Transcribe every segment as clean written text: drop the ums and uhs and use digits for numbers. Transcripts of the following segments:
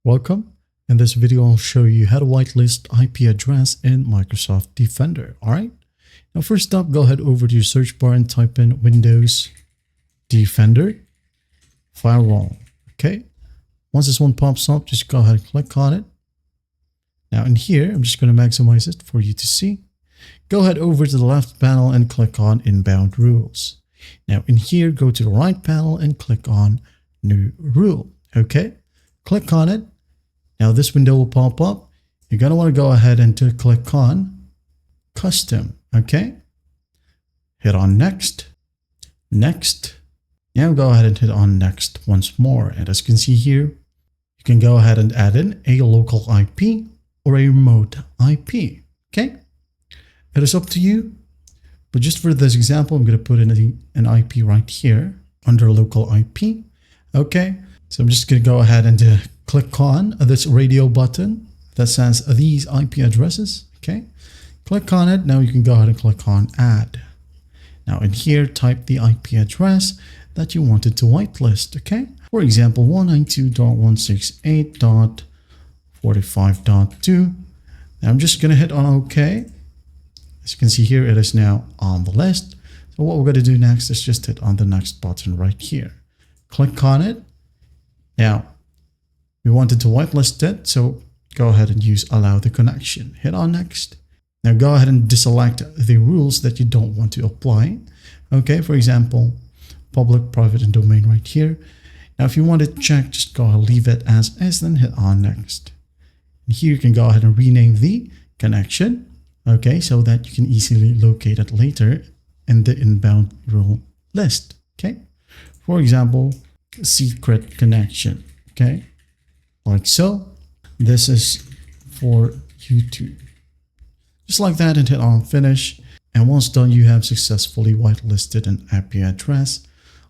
Welcome. In this video, I'll show you how to whitelist IP address in Microsoft Defender. All right. Now, first up, go ahead over to your search bar and type in Windows Defender Firewall. Okay. Once this one pops up, just go ahead and click on it. Now in here, I'm just going to maximize it for you to see. Go ahead over to the left panel and click on Inbound Rules. Now in here, go to the right panel and click on New Rule. Okay. Click on it. Now this window will pop up. You're going to want to go ahead and click on Custom. Okay. Hit on Next. Next. Now go ahead and hit on Next once more. And as you can see here, you can go ahead and add in a local IP or a remote IP. Okay. It is up to you. But just for this example, I'm going to put in an IP right here under local IP. Okay. So I'm just going to go ahead and click on this radio button that says these IP addresses. Okay. Click on it. Now you can go ahead and click on Add. Now in here, type the IP address that you wanted to whitelist. Okay. For example, 192.168.45.2. Now I'm just going to hit on OK. As you can see here, it is now on the list. So what we're going to do next is just hit on the next button right here. Click on it. Now, we wanted to whitelist it, so go ahead and use Allow the Connection. Hit on Next. Now go ahead and deselect the rules that you don't want to apply. Okay, for example, public, private, and domain right here. Now, if you want it checked, just go ahead and leave it as is, then hit on Next. And here you can go ahead and rename the connection. Okay, so that you can easily locate it later in the inbound rule list. Okay, for example, secret connection. Okay, like so. This is for YouTube. Just like that, and hit on Finish. And once done, you have successfully whitelisted an IP address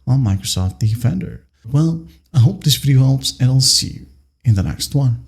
on Microsoft Defender. Well, I hope this video helps, and I'll see you in the next one.